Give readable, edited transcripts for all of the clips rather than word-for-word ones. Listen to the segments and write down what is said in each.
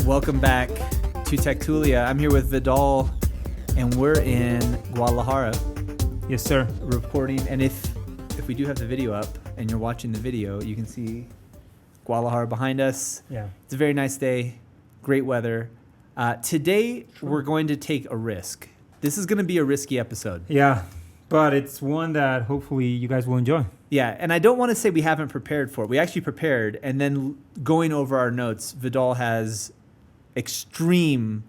Welcome back to Techtulia. I'm here with Vidal, and we're in Guadalajara. Yes, sir. Reporting. And if we do have the video up and you're watching the video, you can see Guadalajara behind us. Yeah. It's a very nice day. Great weather. Today, we're going to take a risk. This is going to be a risky episode. Yeah, but it's one that hopefully you guys will enjoy. Yeah, and I don't want to say we haven't prepared for it. We actually prepared, and then going over our notes, Vidal has extreme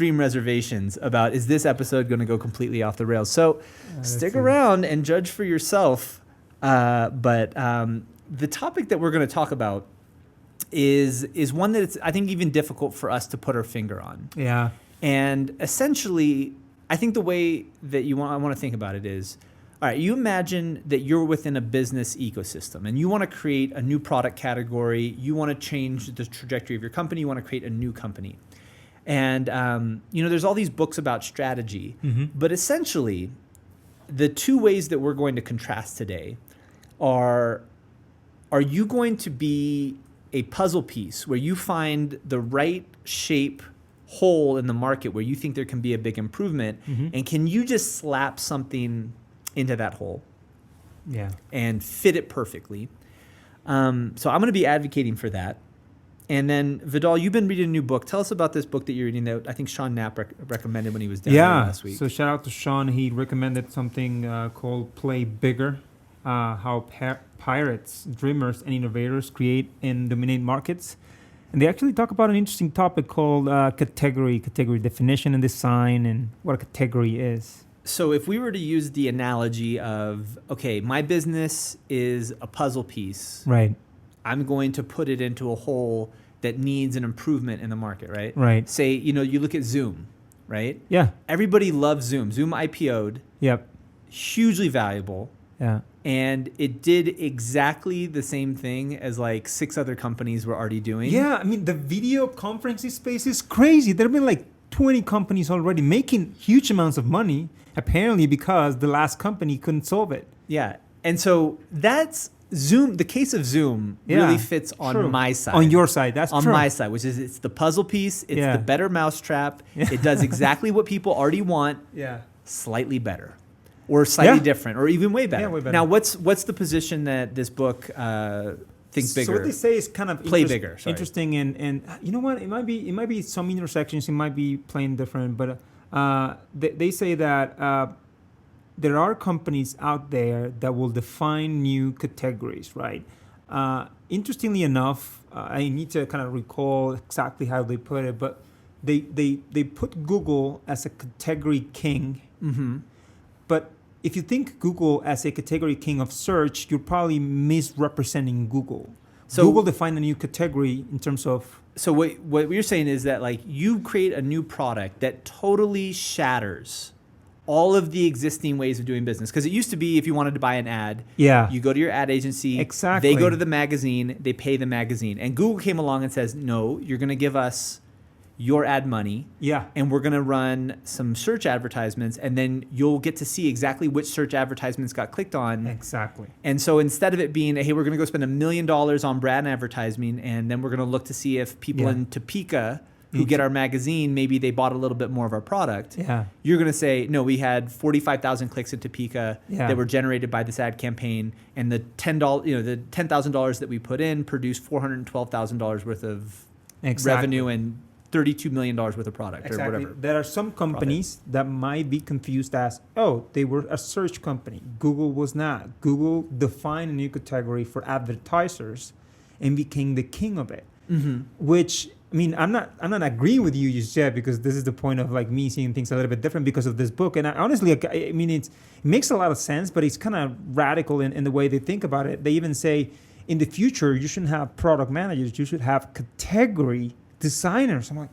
reservations about, is this episode going to go completely off the rails? So stick around and judge for yourself. But the topic that we're going to talk about is one that it's, I think, even difficult for us to put our finger on. Yeah. And essentially, I think the way that I want to think about it is, all right, you imagine that you're within a business ecosystem and you want to create a new product category. You want to change the trajectory of your company. You want to create a new company. And, there's all these books about strategy. Mm-hmm. But essentially, the two ways that we're going to contrast today are you going to be a puzzle piece where you find the right shape hole in the market where you think there can be a big improvement, mm-hmm. and can you just slap something into that hole and fit it perfectly? So I'm going to be advocating for that. And then, Vidal, you've been reading a new book. Tell us about this book that you're reading that I think Sean Knapp recommended when he was down here last week. So shout out to Sean. He recommended something called Play Bigger, how pirates, dreamers, and innovators create and dominate markets. And they actually talk about an interesting topic called category definition and design, and what a category is. So if we were to use the analogy of, okay, my business is a puzzle piece. Right. I'm going to put it into a hole that needs an improvement in the market, right? Right. Say, you look at Zoom, right? Yeah. Everybody loves Zoom. Zoom IPO'd. Yep. Hugely valuable. Yeah. And it did exactly the same thing as like 6 other companies were already doing. Yeah, I mean, the video conferencing space is crazy. There have been like 20 companies already making huge amounts of money, apparently because the last company couldn't solve it. Yeah. And so that's Zoom. The case of Zoom really fits on my side. On your side, that's on true. On my side, which is it's the puzzle piece. It's the better mousetrap. Yeah. It does exactly what people already want. Yeah. Slightly better. Or slightly different, or even way better. Yeah, way better. Now, what's the position that this book thinks bigger? So what they say is kind of play bigger. Sorry. Interesting, and you know what? It might be some intersections. It might be plain different, but they say that there are companies out there that will define new categories, right? Interestingly enough, I need to kind of recall exactly how they put it, but they put Google as a category king. Mm-hmm. But if you think Google as a category king of search, you're probably misrepresenting Google. So Google defined a new category in terms of... So what you're saying is that like you create a new product that totally shatters all of the existing ways of doing business. Because it used to be if you wanted to buy an ad, you go to your ad agency, exactly. They go to the magazine, they pay the magazine. And Google came along and says, no, you're going to give us your ad money, and we're going to run some search advertisements, and then you'll get to see exactly which search advertisements got clicked on. Exactly. And so instead of it being, hey, we're going to go spend $1 million on brand advertising, and then we're going to look to see if people in Topeka who get our magazine, maybe they bought a little bit more of our product. Yeah. You're going to say, no, we had 45,000 clicks in Topeka that were generated by this ad campaign, and the $10,000 that we put in produced $412,000 worth of revenue and $32 million worth of product or whatever. There are some companies that might be confused as, they were a search company. Google was not. Google defined a new category for advertisers and became the king of it. Mm-hmm. Which, I mean, I'm not agreeing with you just yet, because this is the point of like me seeing things a little bit different because of this book. And honestly, it makes a lot of sense, but it's kind of radical in the way they think about it. They even say, in the future, you shouldn't have product managers. You should have category designers. I'm like,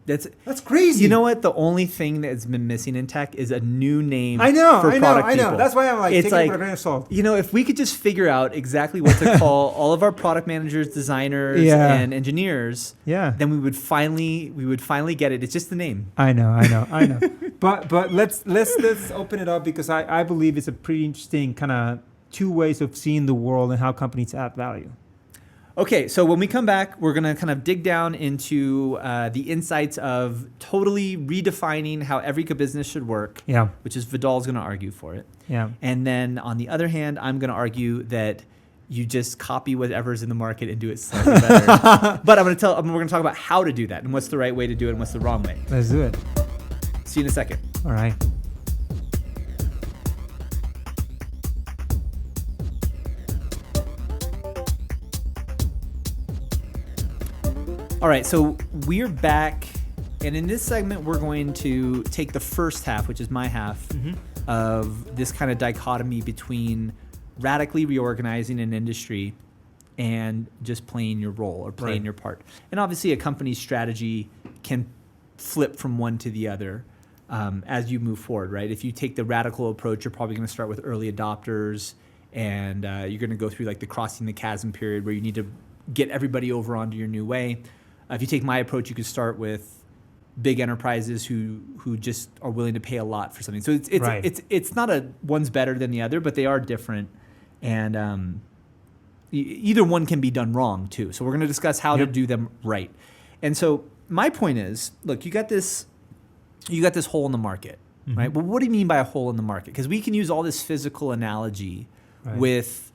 that's crazy. You know what? The only thing that's been missing in tech is a new name. I know. People. That's why I'm like, it's taking it with a grain of salt. If we could just figure out exactly what to call all of our product managers, designers, and engineers, then we would finally get it. It's just the name. I know. But let's open it up, because I believe it's a pretty interesting kind of two ways of seeing the world and how companies add value. Okay, so when we come back, we're going to kind of dig down into the insights of totally redefining how every business should work, Yeah. which is Vidal's going to argue for it. Yeah. And then on the other hand, I'm going to argue that you just copy whatever's in the market and do it slightly better. But we're going to talk about how to do that and what's the right way to do it and what's the wrong way. Let's do it. See you in a second. All right. All right, so we're back, and in this segment, we're going to take the first half, which is my half, of this kind of dichotomy between radically reorganizing an industry and just playing your role or playing your part. And obviously, a company's strategy can flip from one to the other as you move forward, right? If you take the radical approach, you're probably going to start with early adopters, and you're going to go through like the crossing the chasm period where you need to get everybody over onto your new way. If you take my approach, you could start with big enterprises who just are willing to pay a lot for something. So it's not one's better than the other, but they are different, and either one can be done wrong too. So we're going to discuss how to do them right. And so my point is, look, you got this hole in the market, right? Well, what do you mean by a hole in the market? Because we can use all this physical analogy with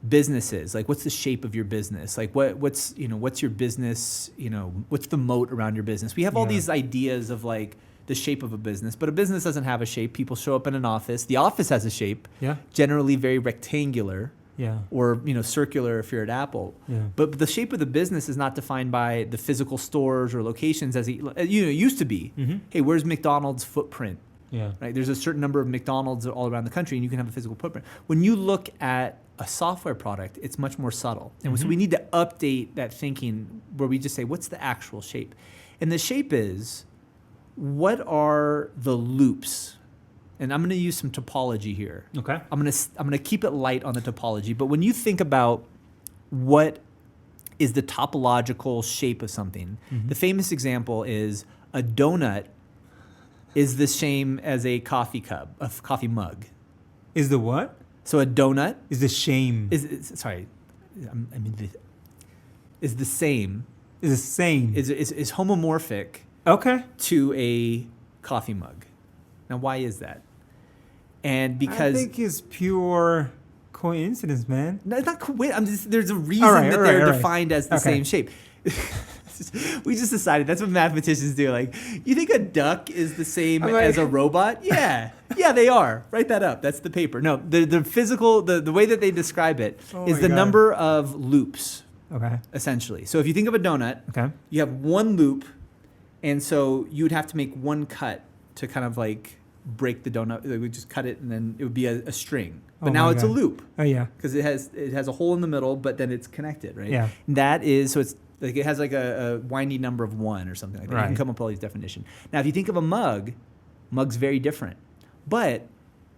businesses. Like, what's the shape of your business? Like, what's your business? What's the moat around your business? We have all these ideas of like the shape of a business, but a business doesn't have a shape. People show up in an office. The office has a shape, generally very rectangular, or circular if you're at Apple. But the shape of the business is not defined by the physical stores or locations as it used to be. Hey, where's McDonald's footprint? Right. There's a certain number of McDonald's all around the country, and you can have a physical footprint. When you look at a software product, it's much more subtle. And so we need to update that thinking where we just say, what's the actual shape? And the shape is, what are the loops? And I'm going to use some topology here. Okay. I'm going to keep it light on the topology. But when you think about what is the topological shape of something, the famous example is a donut is the same as a coffee cup, a coffee mug. Is the what? So a donut is the same. Is the same. Is the same. Is homomorphic. Okay. To a coffee mug. Now, why is that? And because I think it's pure coincidence, man. No, it's not coincidence. There's a reason that they're defined as the same shape. We just decided that's what mathematicians do. Like, you think a duck is the same as a robot? Yeah, they are. Write that up. That's the paper. No, the physical, the way that they describe it is the number of loops. Okay. Essentially. So if you think of a donut, you have one loop, and so you would have to make one cut to kind of like break the donut. We just cut it, and then it would be a string. But now it's a loop. Oh yeah. Because it has a hole in the middle, but then it's connected, right? Yeah. And that is so it's. Like it has like a winding number of 1 or something like that. You can come up with all these definitions. Now, if you think of a mug's very different. But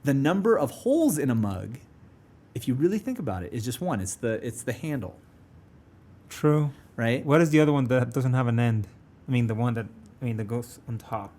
the number of holes in a mug, if you really think about it, is just one. It's the handle. True. Right? What is the other one that doesn't have an end? That goes on top.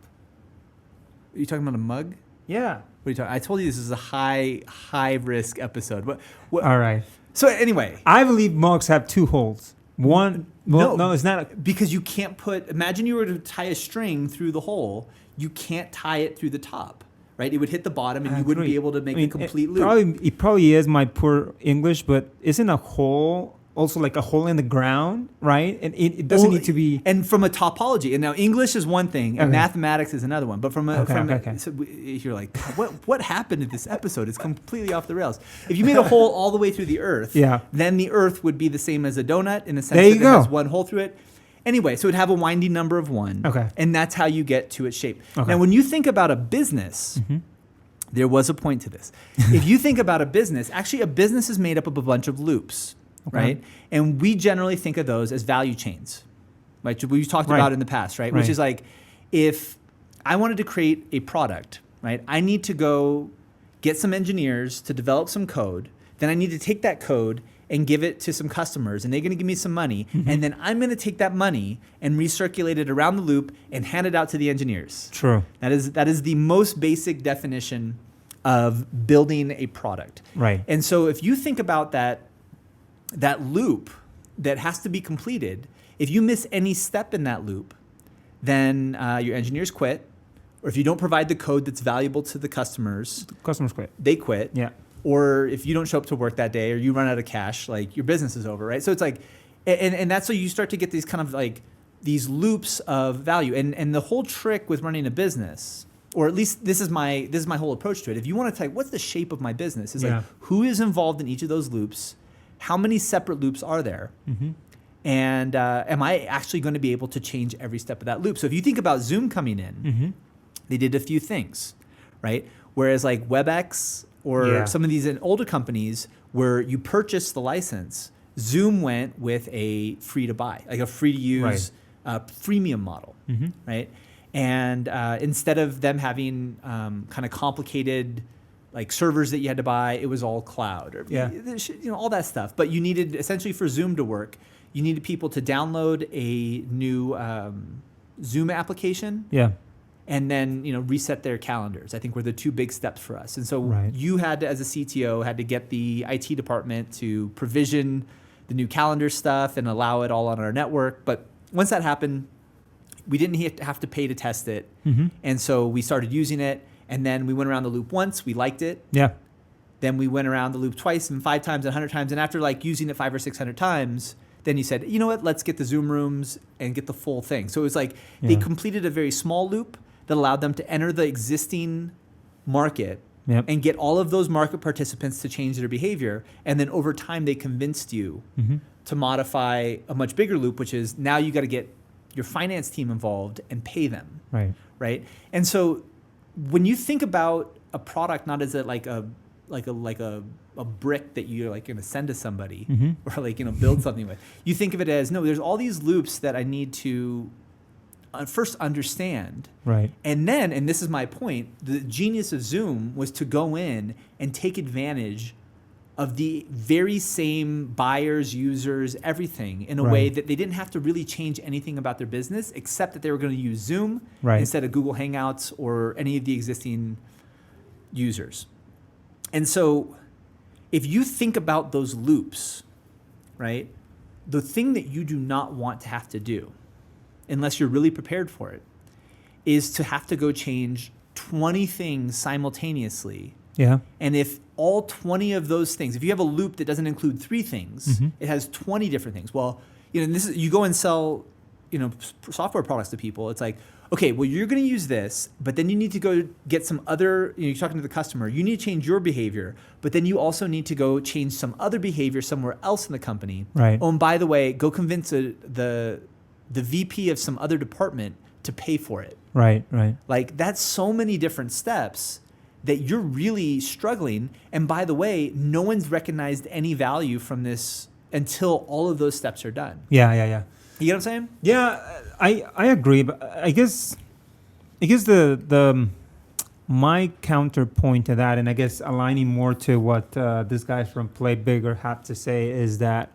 Are you talking about a mug? Yeah. What are you talking? I told you this is a high risk episode. What? All right. So anyway, I believe mugs have 2 holes. One. Well, no, it's not. Because you can't imagine you were to tie a string through the hole, you can't tie it through the top, right? It would hit the bottom and you wouldn't be able to make a complete loop. It probably is my poor English, but isn't a hole also like a hole in the ground, right? And it doesn't need to be. And from a topology, and now English is one thing, and mathematics is another one. But so you're like, what happened in this episode? It's completely off the rails. If you made a hole all the way through the Earth, then the Earth would be the same as a donut in the sense that it has one hole through it. Anyway, so it'd have a winding number of 1, and that's how you get to its shape. Now, when you think about a business. There was a point to this. If you think about a business, actually a business is made up of a bunch of loops. Right? And we generally think of those as value chains, right? We've talked about in the past, right? Which is like, if I wanted to create a product, right? I need to go get some engineers to develop some code. Then I need to take that code and give it to some customers, and they're going to give me some money. And then I'm going to take that money and recirculate it around the loop and hand it out to the engineers. True. That is the most basic definition of building a product. Right. And so if you think about that loop, that has to be completed. If you miss any step in that loop, then your engineers quit. Or if you don't provide the code that's valuable to the customers, quit. They quit. Yeah. Or if you don't show up to work that day or you run out of cash, like your business is over, right? So it's like, and that's so you start to get these kind of like these loops of value. And the whole trick with running a business, or at least this is my whole approach to it. If you want to type, what's the shape of my business? Is like, who is involved in each of those loops? How many separate loops are there? Mm-hmm. And am I actually going to be able to change every step of that loop? So if you think about Zoom coming in, Mm-hmm. they did a few things, right? Whereas like WebEx or some of these older companies where you purchase the license, Zoom went with a free to buy, like a free to use freemium model, Mm-hmm. right? And instead of them having kind of complicated like servers that you had to buy, it was all cloud or all that stuff. But you needed essentially for Zoom to work, you needed people to download a new Zoom application. Yeah. And then reset their calendars. I think were the two big steps for us. And so you had to, as a CTO, had to get the IT department to provision the new calendar stuff and allow it all on our network. But once that happened, we didn't have to pay to test it. Mm-hmm. And so we started using it. And then we went around the loop once. We liked it. Yeah. Then we went around the loop twice and 5 times and 100 times. And after like using it 500 or 600 times, then you said, you know what, let's get the Zoom rooms and get the full thing. So it was like they completed a very small loop that allowed them to enter the existing market and get all of those market participants to change their behavior. And then over time, they convinced you to modify a much bigger loop, which is now you got to get your finance team involved and pay them. Right. And so when you think about a product, not as a brick that you're like going to send to somebody or like, build something with, you think of it as, no, there's all these loops that I need to first understand. Right. And then, and this is my point, the genius of Zoom was to go in and take advantage of the very same buyers, users, everything in a way that they didn't have to really change anything about their business except that they were going to use Zoom instead of Google Hangouts or any of the existing users. And so if you think about those loops, right, the thing that you do not want to have to do, unless you're really prepared for it, is to have to go change 20 things simultaneously. Yeah. And if all 20 of those things, if you have a loop that doesn't include 3 things, it has 20 different things. Well, this is, you go and sell, software products to people. It's like, okay, well, you're going to use this, but then you need to go get some other, you're talking to the customer, you need to change your behavior, but then you also need to go change some other behavior somewhere else in the company. Right. Oh, and by the way, go convince the VP of some other department to pay for it. Right. Like that's so many different steps that you're really struggling. And by the way, no one's recognized any value from this until all of those steps are done. Yeah. You get what I'm saying? Yeah, I agree, but I guess the my counterpoint to that, and I guess aligning more to what this guy from Play Bigger had to say is that,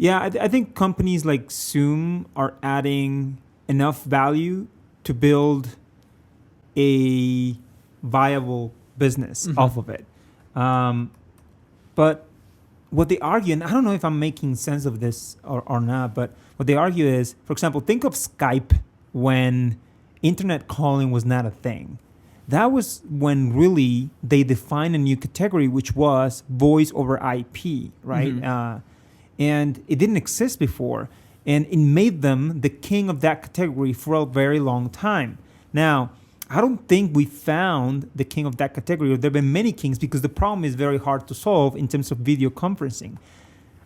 I think companies like Zoom are adding enough value to build a viable business off of it. But what they argue, and I don't know if I'm making sense of this or not, but what they argue is, for example, think of Skype when internet calling was not a thing. That was when really they defined a new category, which was voice over IP, right? And it didn't exist before. And it made them the king of that category for a very long time. Now, I don't think we found the king of that category. There have been many kings because the problem is very hard to solve in terms of video conferencing.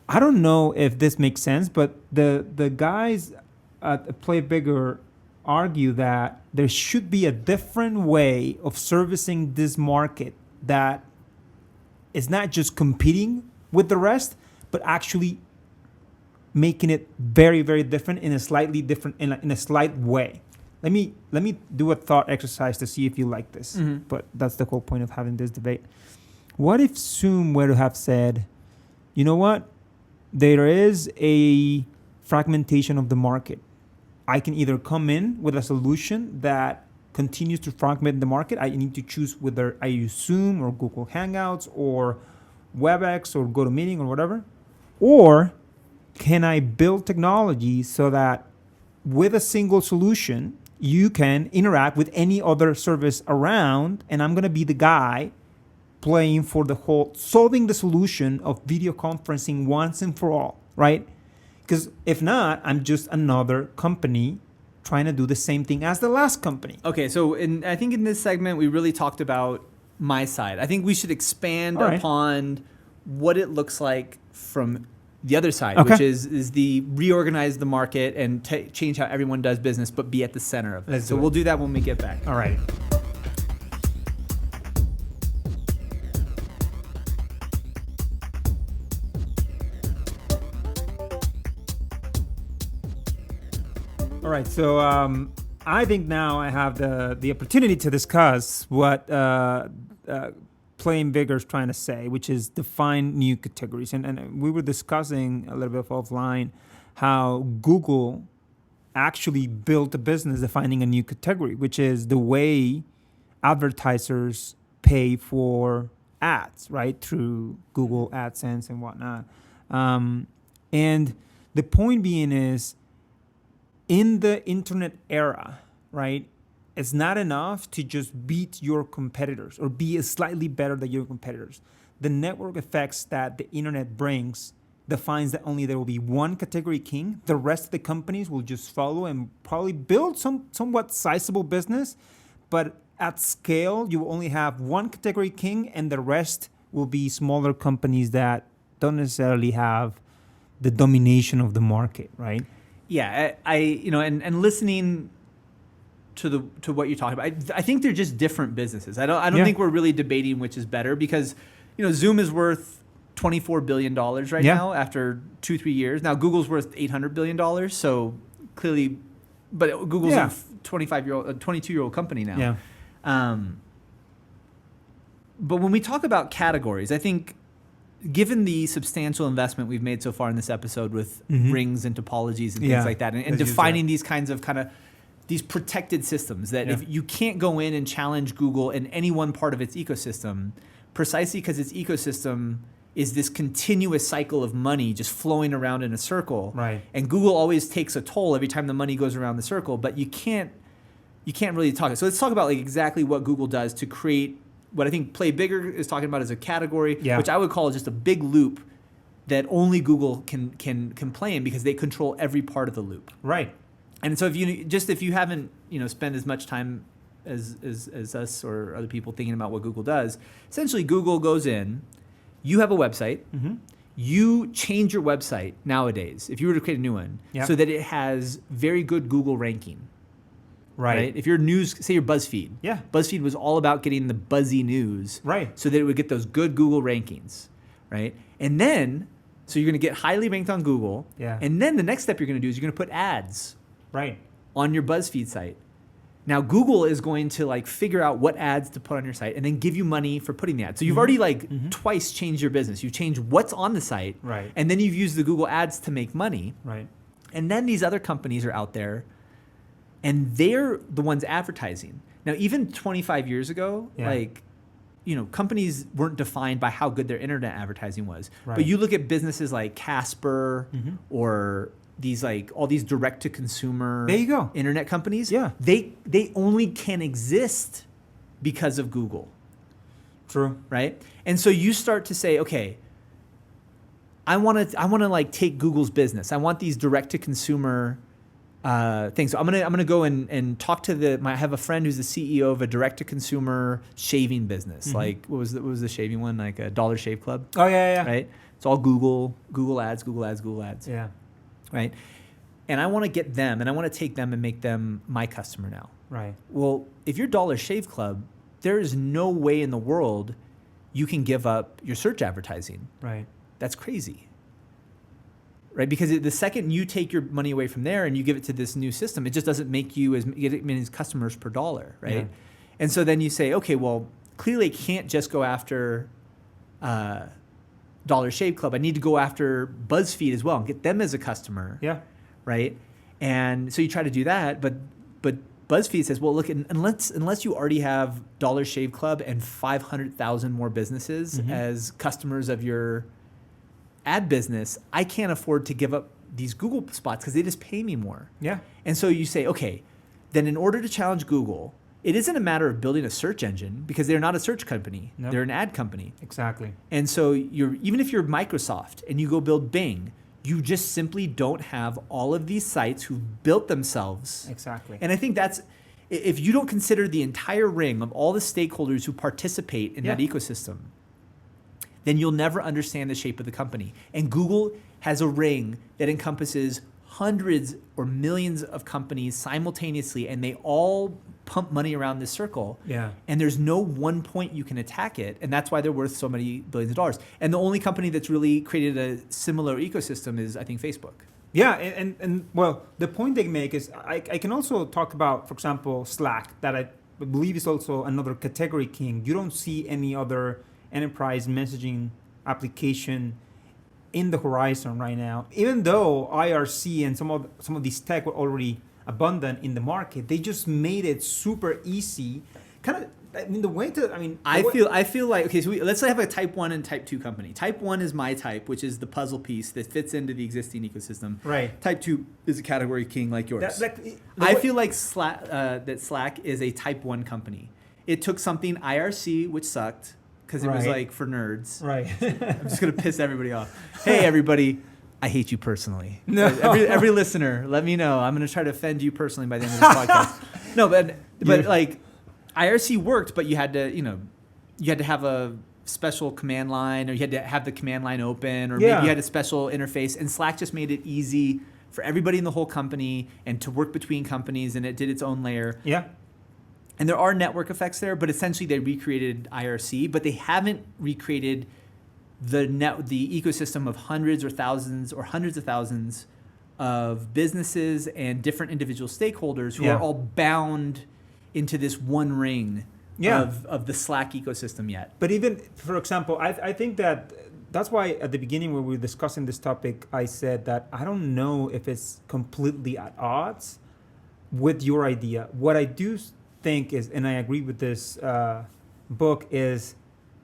I don't know if this makes sense, but the guys at Play Bigger argue that there should be a different way of servicing this market that is not just competing with the rest, but actually making it very, very different in a slightly different, in a slight way. Let me do a thought exercise to see if you like this. But that's the whole point of having this debate. What if Zoom were to have said, you know what? There is a fragmentation of the market. I can either come in with a solution that continues to fragment the market. I need to choose whether I use Zoom or Google Hangouts or WebEx or GoToMeeting or whatever. Or can I build technology so that with a single solution, you can interact with any other service around, and I'm going to be the guy playing for the whole, solving the solution of video conferencing once and for all, right? Because if not, I'm just another company trying to do the same thing as the last company. Okay, so I think in this segment, we really talked about my side. I think we should expand upon what it looks like from the other side, which is the reorganize the market and change how everyone does business, but be at the center of it. So we'll do that when we get back. All right. All right, so I think now I have the opportunity to discuss what Playing Bigger is trying to say, which is define new categories. And we were discussing a little bit offline how Google actually built a business defining a new category, which is the way advertisers pay for ads, right, through Google AdSense and whatnot. And the point being is, in the internet era, right, it's not enough to just beat your competitors or be slightly better than your competitors. The network effects that the internet brings defines that only there will be one category king. The rest of the companies will just follow and probably build somewhat sizable business. But at scale, you will only have one category king, and the rest will be smaller companies that don't necessarily have the domination of the market, right? Yeah, and listening to what you're talking about, I think they're just different businesses. I don't think we're really debating which is better, because Zoom is worth $24 billion right now after 2-3 years. Now Google's worth $800 billion, so clearly, but Google's a 22-year-old company now. Yeah. But when we talk about categories, I think, given the substantial investment we've made so far in this episode with rings and topologies and things like that, and defining these kinds of these protected systems that if you can't go in and challenge Google in any one part of its ecosystem, precisely because its ecosystem is this continuous cycle of money just flowing around in a circle. Right. And Google always takes a toll every time the money goes around the circle, but you can't really talk. So let's talk about exactly what Google does to create what I think Play Bigger is talking about as a category, which I would call just a big loop that only Google can play in, because they control every part of the loop. Right. And so if you haven't spent as much time as us or other people thinking about what Google does, essentially Google goes in, you have a website, you change your website nowadays, if you were to create a new one, so that it has very good Google ranking. Right. If you're news, say you're BuzzFeed. Yeah. BuzzFeed was all about getting the buzzy news. Right. So that it would get those good Google rankings. Right. And then, so you're going to get highly ranked on Google. Yeah. And then the next step you're going to do is you're going to put ads. Right. On your BuzzFeed site. Now Google is going to figure out what ads to put on your site and then give you money for putting the ads. So you've already twice changed your business. You've changed what's on the site. Right. And then you've used the Google ads to make money. Right. And then these other companies are out there, and they're the ones advertising. Now, even 25 years ago, companies weren't defined by how good their internet advertising was. Right. But you look at businesses like Casper or these all these direct-to-consumer internet companies. Yeah. They only can exist because of Google. True. Right? And so you start to say, okay, I want to take Google's business. I want these direct-to-consumer things. So I'm gonna go and talk to I have a friend who's the CEO of a direct-to-consumer shaving business. What was the shaving one? Like a Dollar Shave Club. Oh yeah. Right. It's all Google ads. Yeah. Right. And I want to get them, and I want to take them and make them my customer now. Right. Well, if you're Dollar Shave Club, there is no way in the world you can give up your search advertising. Right. That's crazy. Right, because the second you take your money away from there and you give it to this new system, it just doesn't make you as many customers per dollar, right? Yeah. And so then you say, okay, well, clearly I can't just go after Dollar Shave Club. I need to go after BuzzFeed as well and get them as a customer. Yeah. Right. And so you try to do that, but BuzzFeed says, well, look, unless you already have Dollar Shave Club and 500,000 more businesses as customers of your ad business, I can't afford to give up these Google spots because they just pay me more. Yeah. And so you say, okay, then in order to challenge Google, it isn't a matter of building a search engine because they're not a search company. Nope. They're an ad company. Exactly. And so even if you're Microsoft and you go build Bing, you just simply don't have all of these sites who've built themselves. Exactly. And I think that's, if you don't consider the entire ring of all the stakeholders who participate in that ecosystem, then you'll never understand the shape of the company. And Google has a ring that encompasses hundreds or millions of companies simultaneously, and they all pump money around this circle. Yeah. And there's no one point you can attack it, and that's why they're worth so many billions of dollars. And the only company that's really created a similar ecosystem is, I think, Facebook. Yeah, and well, the point they make is I can also talk about, for example, Slack, that I believe is also another category king. You don't see any other enterprise messaging application in the horizon right now. Even though IRC and some of these tech were already abundant in the market, they just made it super easy. Kind of, I mean, the way to, I mean, I feel like, okay, so let's say I have a type 1 and type 2 company. Type 1 is my type, which is the puzzle piece that fits into the existing ecosystem. Right. Type 2 is a category king like yours. I feel like that Slack is a type 1 company. It took something IRC, which sucked, because it was like for nerds. Right. I'm just going to piss everybody off. Hey, everybody. I hate you personally. No. Every listener, let me know. I'm going to try to offend you personally by the end of this podcast. No, but like IRC worked, but you had to have a special command line, or you had to have the command line open, or maybe you had a special interface. And Slack just made it easy for everybody in the whole company and to work between companies, and it did its own layer. Yeah. And there are network effects there, but essentially they recreated IRC, but they haven't recreated the ecosystem of hundreds of thousands of businesses and different individual stakeholders who are all bound into this one ring of the Slack ecosystem yet. But even, for example, I think that's why at the beginning when we were discussing this topic, I said that I don't know if it's completely at odds with your idea. What I do think is, and I agree with this book, is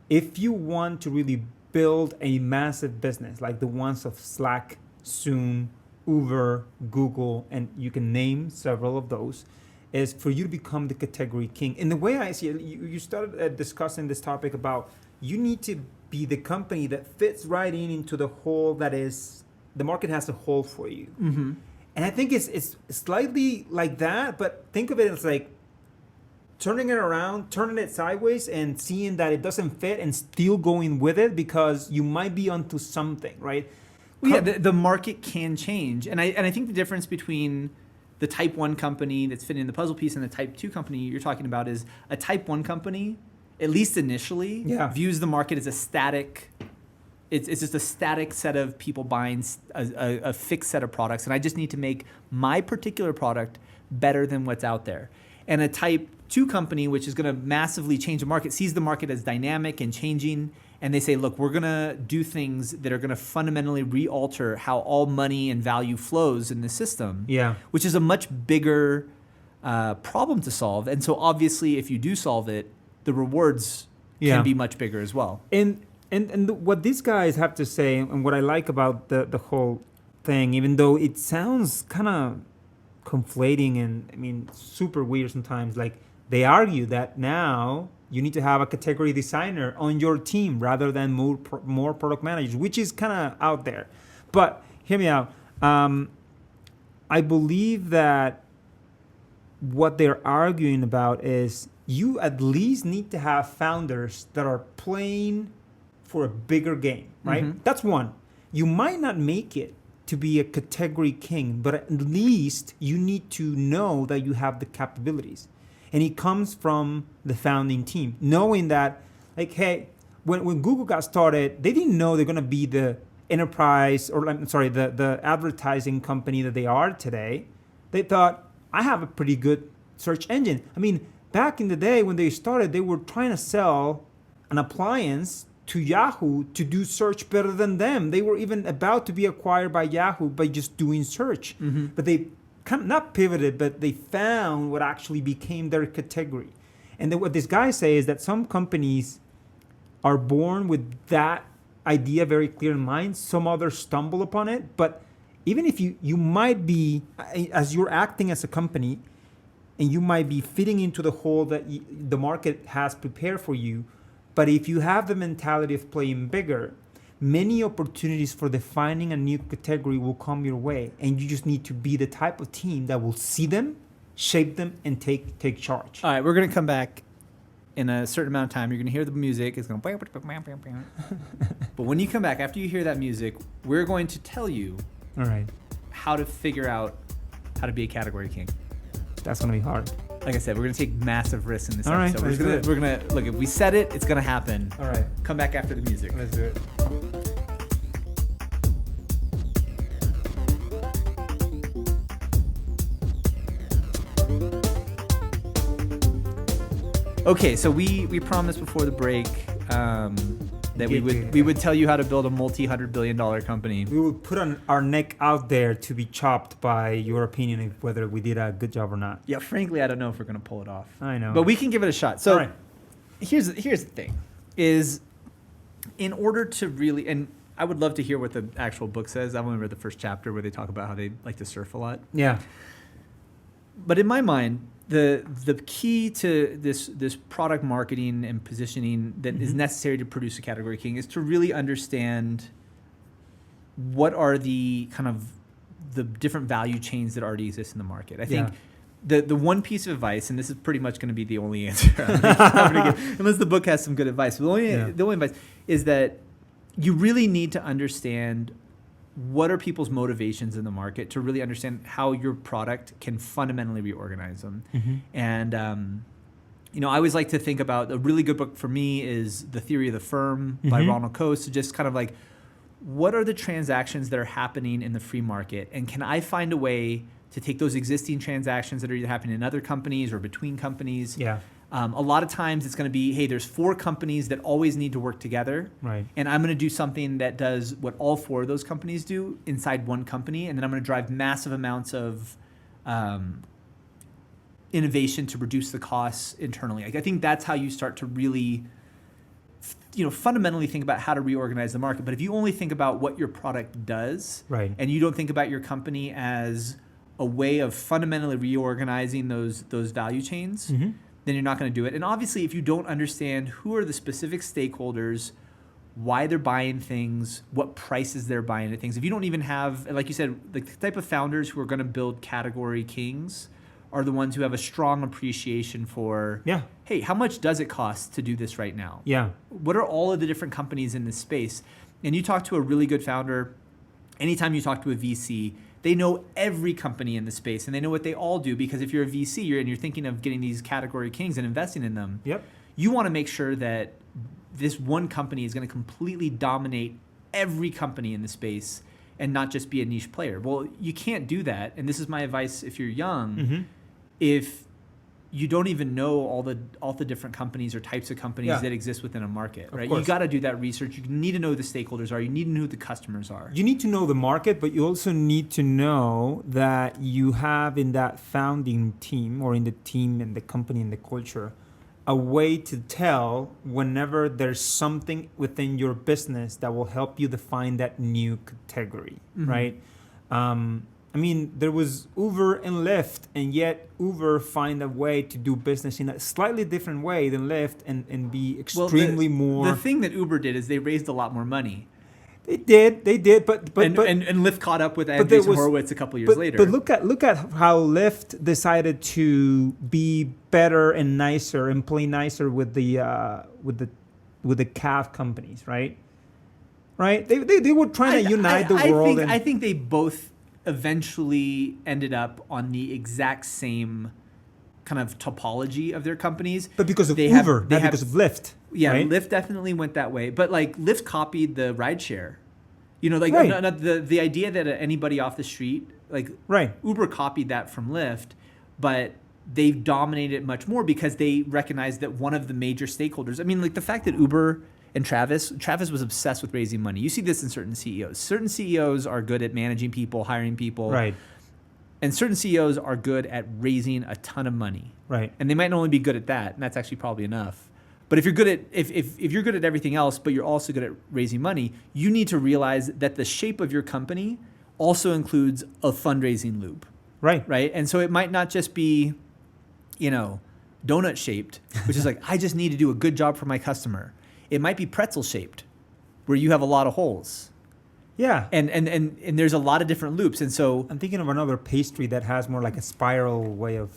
if you want to really build a massive business like the ones of Slack, Zoom, Uber, Google, and you can name several of those, is for you to become the category king. In the way I see it, you started discussing this topic about you need to be the company that fits right into the hole that is, the market has a hole for you. Mm-hmm. And I think it's slightly like that, but think of it as like turning it around, turning it sideways, and seeing that it doesn't fit and still going with it because you might be onto something, right? Well, yeah, the market can change. And I think the difference between the type 1 company that's fitting in the puzzle piece and the type 2 company you're talking about is a type 1 company, at least initially, views the market as a static, it's just a static set of people buying a fixed set of products. And I just need to make my particular product better than what's out there. And a type 2 company, which is going to massively change the market, sees the market as dynamic and changing. And they say, look, we're going to do things that are going to fundamentally re-alter how all money and value flows in the system, which is a much bigger problem to solve. And so obviously, if you do solve it, the rewards can be much bigger as well. And what these guys have to say, and what I like about the whole thing, even though it sounds kind of conflating and, I mean, super weird sometimes, like they argue that now you need to have a category designer on your team rather than more product managers, which is kind of out there. But hear me out. I believe that what they're arguing about is you at least need to have founders that are playing for a bigger game, right? Mm-hmm. That's one. You might not make it to be a category king, but at least you need to know that you have the capabilities. And it comes from the founding team, knowing that, like, hey, when Google got started, they didn't know they're going to be the enterprise, or I'm sorry, the advertising company that they are today. They thought, I have a pretty good search engine. I mean, back in the day when they started, they were trying to sell an appliance to Yahoo to do search better than them. They were even about to be acquired by Yahoo by just doing search. Mm-hmm. But they kind of not pivoted, but they found what actually became their category. And then what this guy says is that some companies are born with that idea very clear in mind. Some others stumble upon it, but even if you might be, as you're acting as a company, and you might be fitting into the hole that the market has prepared for you, but if you have the mentality of playing bigger, many opportunities for defining a new category will come your way, and you just need to be the type of team that will see them, shape them, and take charge. All right, we're going to come back in a certain amount of time. You're going to hear the music. It's going to... But when you come back, after you hear that music, we're going to tell you All right. how to figure out how to be a category king. That's going to be hard. Like I said, we're going to take massive risks in this All right, episode. let's do it. We're going to... Look, if we said it, it's going to happen. All right. Come back after the music. Let's do it. Okay, so we promised before the break that we would tell you how to build a multi-$100 billion company. We will put our neck out there to be chopped by your opinion of whether we did a good job or not. Yeah, frankly, I don't know if we're going to pull it off. I know. But we can give it a shot. So All right. here's the thing, is in order to really, and I would love to hear what the actual book says. I've only read the first chapter where they talk about how they like to surf a lot. Yeah. But in my mind, the key to this product marketing and positioning that is necessary to produce a category king is to really understand what are the kind of the different value chains that already exist in the market. I think the one piece of advice, and this is pretty much going to be the only answer I'm gonna give, unless the book has some good advice. But the only advice is that you really need to understand what are people's motivations in the market to really understand how your product can fundamentally reorganize them. And, I always like to think about a really good book for me is The Theory of the Firm by Ronald Coase. So just kind of like, what are the transactions that are happening in the free market? And can I find a way to take those existing transactions that are either happening in other companies or between companies? Yeah. A lot of times it's going to be, hey, there's 4 companies that always need to work together. Right. And I'm going to do something that does what all 4 of those companies do inside one company. And then I'm going to drive massive amounts of innovation to reduce the costs internally. Like, I think that's how you start to really, fundamentally think about how to reorganize the market. But if you only think about what your product does, Right. and you don't think about your company as a way of fundamentally reorganizing those value chains, then you're not going to do it. And obviously, if you don't understand who are the specific stakeholders, why they're buying things, what prices they're buying at things, if you don't even have, like you said, the type of founders who are going to build category kings are the ones who have a strong appreciation for, hey, how much does it cost to do this right now? Yeah. What are all of the different companies in this space? And you talk to a really good founder, anytime you talk to a VC, they know every company in the space and they know what they all do, because if you're a VC and you're thinking of getting these category kings and investing in them, you want to make sure that this one company is going to completely dominate every company in the space and not just be a niche player. Well, you can't do that. And this is my advice if you're young, if you don't even know all the different companies or types of companies that exist within a market, right? You got to do that research. You need to know who the stakeholders are. You need to know who the customers are. You need to know the market, but you also need to know that you have in that founding team or in the team and the company and the culture a way to tell whenever there's something within your business that will help you define that new category, right? I mean, there was Uber and Lyft, and yet Uber find a way to do business in a slightly different way than Lyft and be extremely more... The thing that Uber did is they raised a lot more money. They did, but Lyft caught up with Andreessen Horowitz a couple years later. But look at how Lyft decided to be better and nicer and play nicer with the cab companies, right? Right? They were trying to unite the world. I think they both eventually ended up on the exact same kind of topology of their companies. But because of Uber, not because of Lyft. Yeah, right? Lyft definitely went that way. But like Lyft copied the rideshare. The idea that anybody off the street, Uber copied that from Lyft, but they've dominated it much more because they recognized that one of the major stakeholders, I mean, like the fact that Uber and Travis was obsessed with raising money. You see this in certain CEOs. Certain CEOs are good at managing people, hiring people. Right. And certain CEOs are good at raising a ton of money. Right. And they might not only be good at that, and that's actually probably enough, But if you're good at if you're good at everything else, but you're also good at raising money, you need to realize that the shape of your company also includes a fundraising loop, Right. right? And so it might not just be, donut shaped, which is like I just need to do a good job for my customer. It might be pretzel shaped, where you have a lot of holes. Yeah. And there's a lot of different loops, and so I'm thinking of another pastry that has more like a spiral way of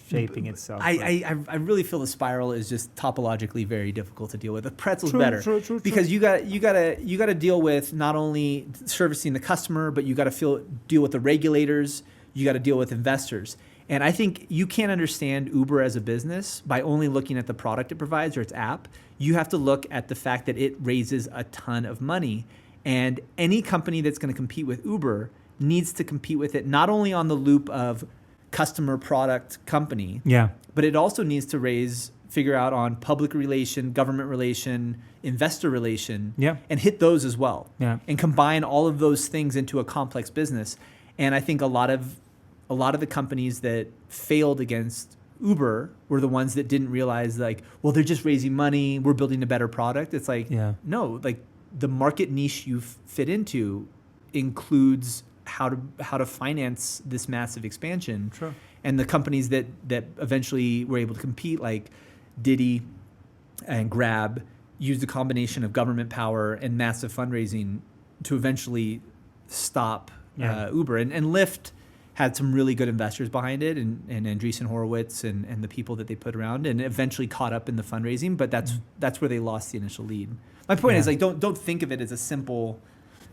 shaping itself. I really feel the spiral is just topologically very difficult to deal with. The pretzel's True, better true, because you got to deal with not only servicing the customer, but you got to deal with the regulators. You got to deal with investors. And I think you can't understand Uber as a business by only looking at the product it provides or its app. You have to look at the fact that it raises a ton of money. And any company that's going to compete with Uber needs to compete with it not only on the loop of customer, product, company, Yeah. but it also needs to figure out on public relation, government relation, investor relation, Yeah. and hit those as well. Yeah. And combine all of those things into a complex business. And I think a lot of the companies that failed against Uber were the ones that didn't realize they're just raising money, we're building a better product. It's like, no, the market niche you fit into includes how to finance this massive expansion. Sure. And the companies that eventually were able to compete, like Diddy and Grab, used a combination of government power and massive fundraising to eventually stop Uber. And Lyft had some really good investors behind it, and Andreessen Horowitz and the people that they put around, and eventually caught up in the fundraising. But that's where they lost the initial lead. My point is don't think of it as a simple.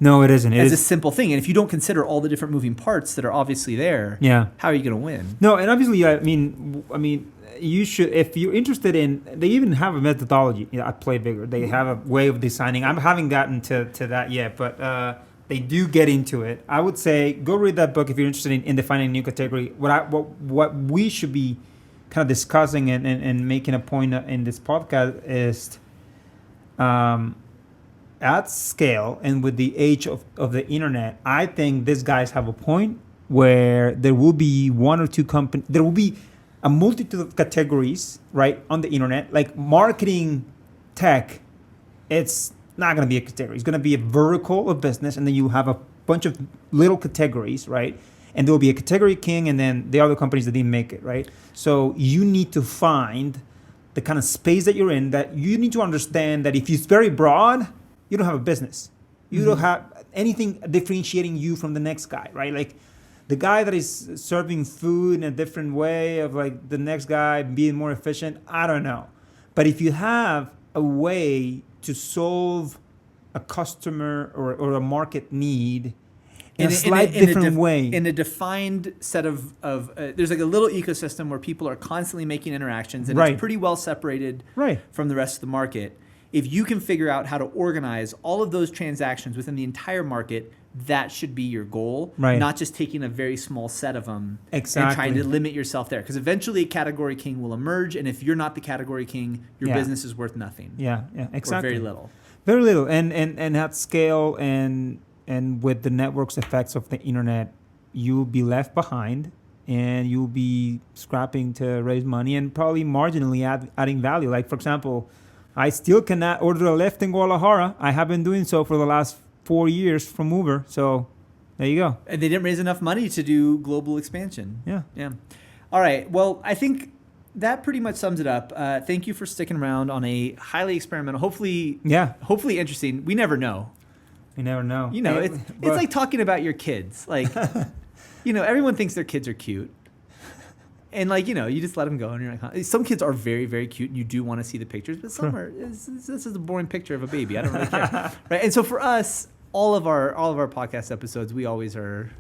No, it isn't. It's a simple thing, and if you don't consider all the different moving parts that are obviously there, how are you going to win? No, and obviously, I mean, you should, if you're interested in. They even have a methodology at Play Bigger. They have a way of designing. I haven't gotten to that yet, but they do get into it. I would say go read that book if you're interested in defining a new category. What we should be kind of discussing and making a point in this podcast is. At scale and with the age of the internet, I think these guys have a point where there will be one or two companies, there will be a multitude of categories, right, on the internet. Like marketing tech, it's not going to be a category. It's going to be a vertical of business, and then you have a bunch of little categories, right? And there will be a category king, and then the other companies that didn't make it, right? So you need to find the kind of space that you're in, that you need to understand that if it's very broad, you don't have a business. You don't have anything differentiating you from the next guy, right? Like the guy that is serving food in a different way of like the next guy being more efficient, I don't know. But if you have a way to solve a customer or a market need in a slight different way. In a defined set of there's like a little ecosystem where people are constantly making interactions, and it's pretty well separated from the rest of the market. If you can figure out how to organize all of those transactions within the entire market, that should be your goal, not just taking a very small set of them and trying to limit yourself there. Because eventually a category king will emerge, and if you're not the category king, your business is worth nothing. Yeah, exactly. Or very little. Very little. And at scale and with the network's effects of the internet, you'll be left behind, and you'll be scrapping to raise money and probably marginally adding value. Like, for example, I still cannot order a Lyft in Guadalajara. I have been doing so for the last 4 years from Uber. So there you go. And they didn't raise enough money to do global expansion. Yeah. All right. Well, I think that pretty much sums it up. Thank you for sticking around on a highly experimental, hopefully interesting. We never know. You never know. It's like talking about your kids. Like, everyone thinks their kids are cute. And you just let them go, and you're like, some kids are very, very cute, and you do want to see the pictures, but some are. This is a boring picture of a baby. I don't really care, right? And so for us, all of our podcast episodes, we always are,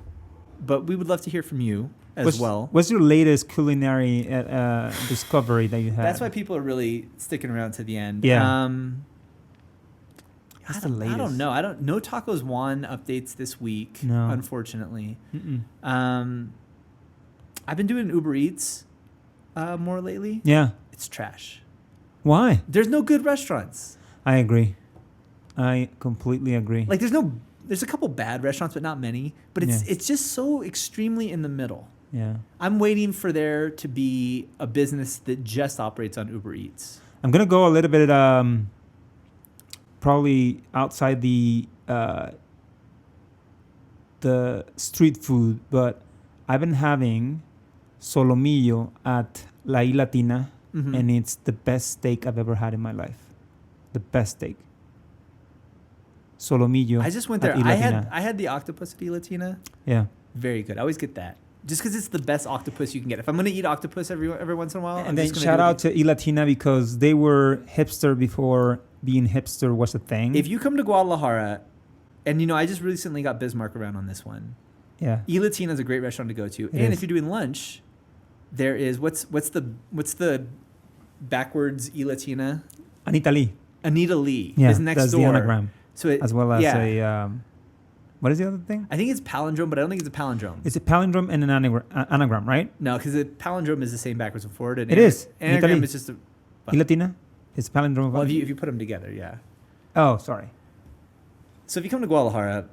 but we would love to hear from you as well. What's your latest culinary discovery that you had? That's why people are really sticking around to the end. Yeah. What's the latest? I don't know. No Tacos Juan updates this week, unfortunately. I've been doing Uber Eats more lately. Yeah. It's trash. Why? There's no good restaurants. I agree. I completely agree. Like there's a couple bad restaurants, but not many. But it's just so extremely in the middle. Yeah. I'm waiting for there to be a business that just operates on Uber Eats. I'm gonna go a little bit probably outside the street food, but I've been having solomillo at La I Latina, Mhm. and it's the best steak I've ever had in my life. The best steak. Solomillo. I just went at there. I Latina. I had the octopus at I Latina. Yeah. Very good. I always get that. Just because it's the best octopus you can get. If I'm going to eat octopus every once in a while, I'm And then just gonna shout do it. out to I Latina because they were hipster before being hipster was a thing. If you come to Guadalajara, and I just recently got Bismarck around on this one. yeah. I Latina is a great restaurant to go to. It And is. if you're doing lunch, there is what's the backwards I Latina? Anita Lee. Anita Lee Yeah. is next that's door. the anagram. So it, As well as yeah. a what is the other thing? I think it's palindrome, but I don't think it's a palindrome. It's a palindrome and an anagram, right? No, because the palindrome is the same backwards and forward. And It is. Anagram Italy. is just a. I Latina. It's a palindrome. Of Well, if you put them together, yeah. oh, sorry. So if you come to Guadalajara,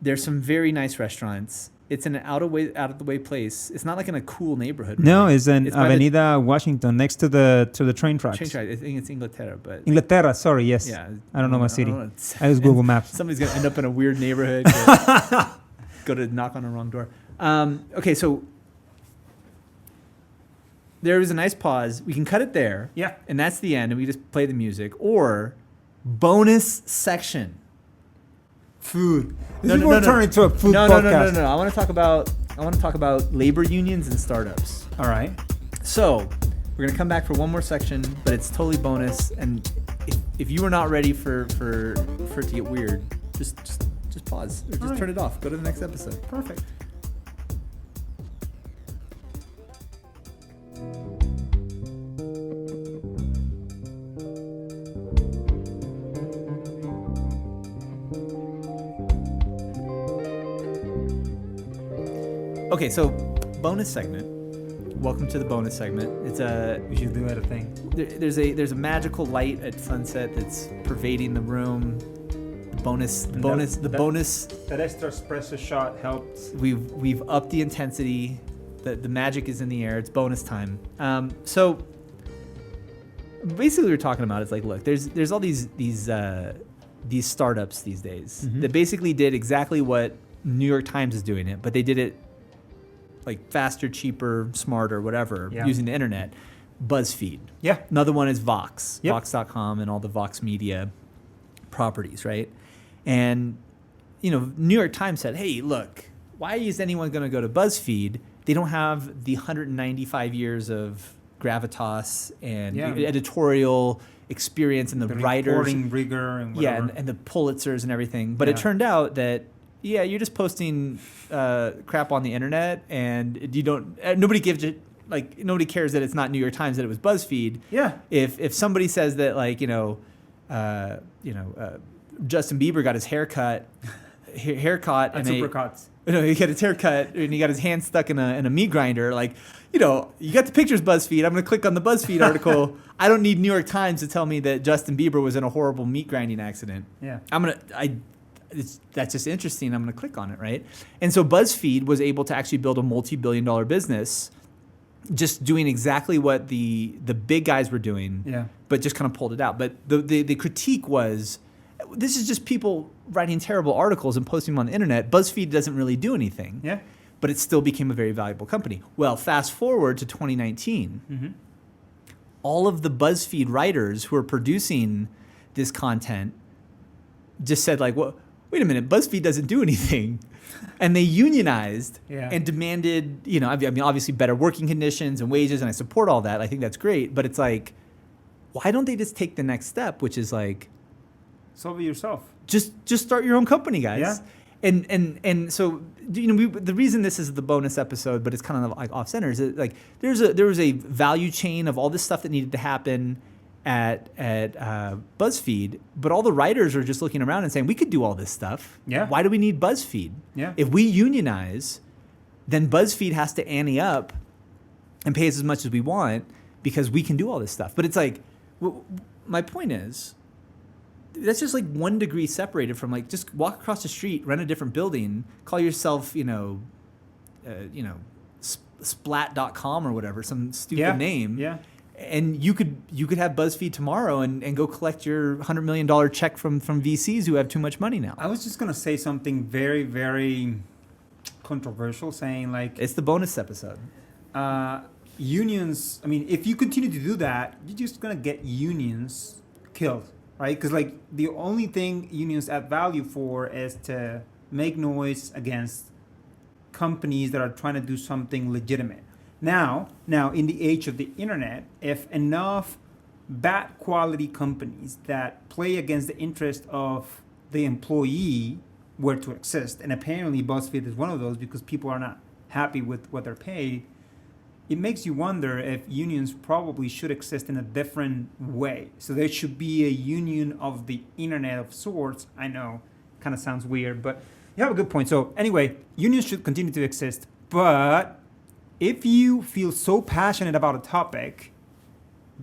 there's some very nice restaurants. It's in an out of the way place. It's not like in a cool neighborhood. No, really. it's in It's by the- Avenida Washington, next to the train tracks. Change right. I think it's Inglaterra, but Inglaterra, sorry, yes. yeah. I don't know my city. know. I use Google Maps. Somebody's gonna end up in a weird neighborhood. Go to knock on the wrong door. Okay, so there was a nice pause. We can cut it there. Yeah. And that's the end, and we just play the music. Or bonus section. Food. No, no, no, no. turn into a food No, podcast. no. I want to talk about labor unions and startups. All right. So we're gonna come back for one more section, but it's totally bonus. And if you were not ready for it to get weird, just pause or just Alright. turn it off. Go to the next episode. Perfect. Okay, so bonus segment. Welcome to the bonus segment. It's We should do a thing. there's a magical light at sunset that's pervading the room. Bonus. That extra espresso shot helps. We've upped the intensity. The magic is in the air. It's bonus time. So basically, what we're talking about is like, look, there's all these startups these days Mhm. that basically did exactly what New York Times is doing it, but they did it like faster, cheaper, smarter, whatever, Yeah. using the internet. BuzzFeed. Yeah. Another one is Vox, Yep. Vox.com, and all the Vox Media properties, right? And, New York Times said, hey, look, why is anyone going to go to BuzzFeed? They don't have the 195 years of gravitas and Yeah. editorial experience and the writers. reporting rigor and Yeah, whatever. and the Pulitzers and everything. But it Yeah. turned out that, yeah, you're just posting crap on the internet, and you don't. Nobody gives it. Like, nobody cares that it's not New York Times, that it was BuzzFeed. Yeah. If somebody says that, like, Justin Bieber got his haircut At and Supercuts. he got his haircut and he got his hand stuck in a meat grinder. Like, you got the pictures, BuzzFeed. I'm going to click on the BuzzFeed article. I don't need New York Times to tell me that Justin Bieber was in a horrible meat grinding accident. Yeah. That's just interesting. I'm going to click on it, right? And so BuzzFeed was able to actually build a multi-billion-dollar business just doing exactly what the big guys were doing, Yeah. but just kind of pulled it out. But the critique was, this is just people writing terrible articles and posting them on the internet. BuzzFeed doesn't really do anything. Yeah. But it still became a very valuable company. Well, fast forward to 2019. Mm-hmm. All of the BuzzFeed writers who are producing this content just said, like, well, wait a minute, BuzzFeed doesn't do anything. And they unionized Yeah. and demanded, obviously better working conditions and wages, and I support all that. I think that's great. But it's like, why don't they just take the next step, which is like, Solve it yourself. just start your own company, guys. Yeah. And so the reason this is the bonus episode, but it's kind of like off center, is that, like, there was a value chain of all this stuff that needed to happen at BuzzFeed, but all the writers are just looking around and saying, we could do all this stuff. Yeah. Why do we need BuzzFeed? Yeah. If we unionize, then BuzzFeed has to ante up and pay us as much as we want because we can do all this stuff. But it's like, my point is, that's just like 1 degree separated from, like, just walk across the street, rent a different building, call yourself, Splat.com or whatever, some stupid Yeah. name. Yeah. And you could have BuzzFeed tomorrow and go collect your $100 million check from VCs who have too much money now. I was just gonna say something very, very controversial, saying like It's the bonus episode. unions. I mean, if you continue to do that, you're just gonna get unions killed, right? Because like the only thing unions add value for is to make noise against companies that are trying to do something legitimate. Now, in the age of the internet, if enough bad quality companies that play against the interest of the employee were to exist, and apparently BuzzFeed is one of those because people are not happy with what they're paid, it makes you wonder if unions probably should exist in a different way. So there should be a union of the internet of sorts. I know, kind of sounds weird, but you have a good point. So anyway, unions should continue to exist, but if you feel so passionate about a topic,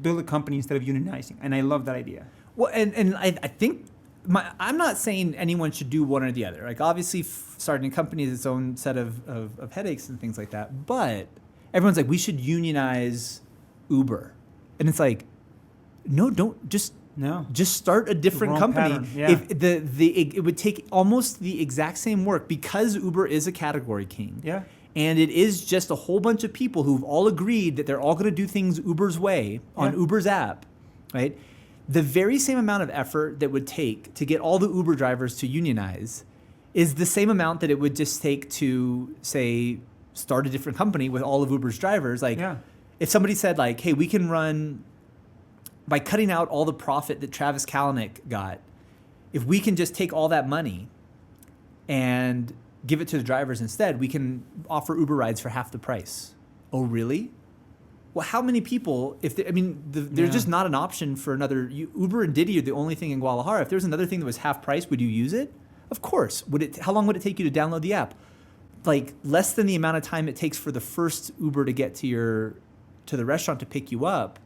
build a company instead of unionizing. And I love that idea. Well, and I think I'm not saying anyone should do one or the other. Like obviously starting a company is its own set of headaches and things like that. But everyone's like, we should unionize Uber. And it's like, no, don't just start a different Wrong company. pattern, yeah. If it would take almost the exact same work because Uber is a category king. Yeah. And it is just a whole bunch of people who've all agreed that they're all going to do things Uber's way on Uber's app, right? The very same amount of effort that would take to get all the Uber drivers to unionize is the same amount that it would just take to, say, start a different company with all of Uber's drivers. Like, if somebody said, like, hey, we can run, by cutting out all the profit that Travis Kalanick got, if we can just take all that money and give it to the drivers instead, we can offer Uber rides for half the price. Oh, really? Well, how many people, there's just not an option for another. Uber and Didi are the only thing in Guadalajara. If there's another thing that was half price, would you use it? Of course. How long would it take you to download the app? Like less than the amount of time it takes for the first Uber to get to the restaurant to pick you up,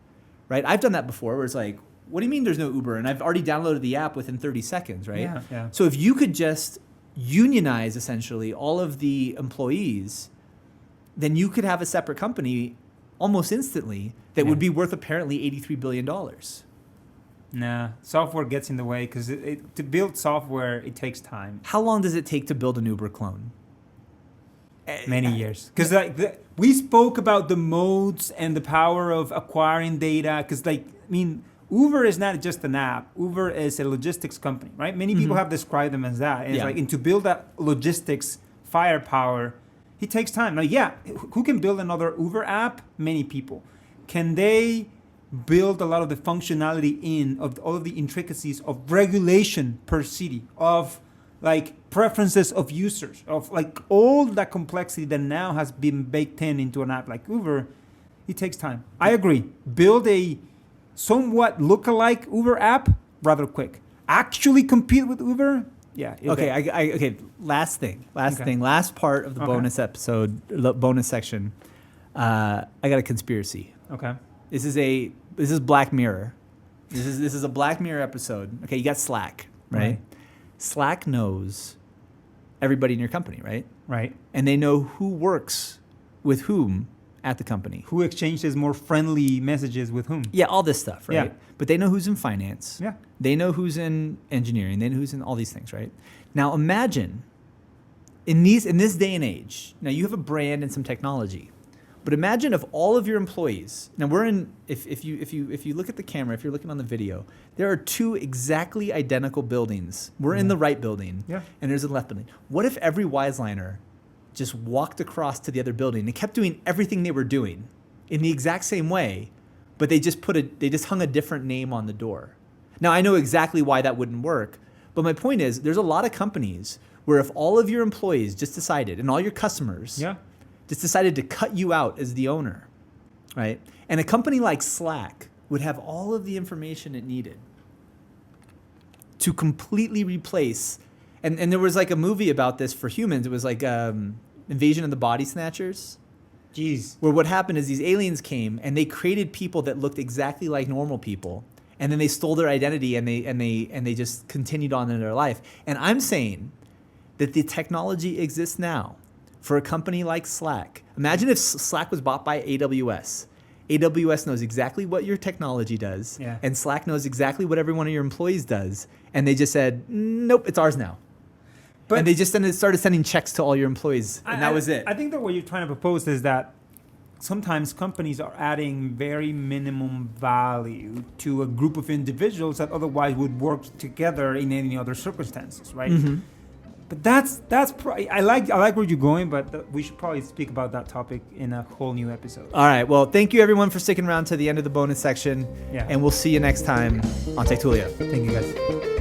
right? I've done that before where it's like, what do you mean there's no Uber? And I've already downloaded the app within 30 seconds, right? Yeah. So if you could just unionize essentially all of the employees, then you could have a separate company almost instantly that would be worth apparently $83 billion. Nah, software gets in the way because to build software, it takes time. How long does it take to build an Uber clone? Many years. Because we spoke about the modes and the power of acquiring data. Because Uber is not just an app. Uber is a logistics company, right? Many people have described them as that. And it's like, and to build that logistics firepower, it takes time. Now, who can build another Uber app? Many people. Can they build a lot of the functionality of all of the intricacies of regulation per city, of like preferences of users, of like all that complexity that now has been baked into an app like Uber? It takes time. I agree. Build a somewhat look-alike Uber app rather quick. Actually compete with Uber? Yeah. Okay. Last part of the bonus episode, bonus section. I got a conspiracy. Okay. This is Black Mirror. This is a Black Mirror episode. Okay, you got Slack, right? Slack knows everybody in your company, right? Right. And they know who works with whom at the company. Who exchanges more friendly messages with whom. Yeah, all this stuff, right? Yeah. But they know who's in finance. Yeah. They know who's in engineering. They know who's in all these things, right? Now imagine in this day and age, now you have a brand and some technology. But imagine if all of your employees, now we're in, if you look at the camera, if you're looking on the video, there are two exactly identical buildings. We're in the right building, and there's a left building. What if every Wiseliner just walked across to the other building and kept doing everything they were doing in the exact same way, but they just hung a different name on the door? Now I know exactly why that wouldn't work, but my point is there's a lot of companies where if all of your employees just decided, and all your customers, just decided to cut you out as the owner, right? And a company like Slack would have all of the information it needed to completely replace. And there was like a movie about this for humans. It was like Invasion of the Body Snatchers. Jeez. Where what happened is these aliens came and they created people that looked exactly like normal people. And then they stole their identity and they just continued on in their life. And I'm saying that the technology exists now for a company like Slack. Imagine if Slack was bought by AWS AWS knows exactly what your technology does, Yeah. and Slack knows exactly what every one of your employees does, and they just said, nope, it's ours now. But And they just started sending checks to all your employees, and that was it. I think that what you're trying to propose is that sometimes companies are adding very minimum value to a group of individuals that otherwise would work together in any other circumstances, right? Mhm. But I like where you're going, but we should probably speak about that topic in a whole new episode. All right. Well, thank you everyone for sticking around to the end of the bonus section, Yeah. and we'll see you next time on Tech Tulia. Thank you guys.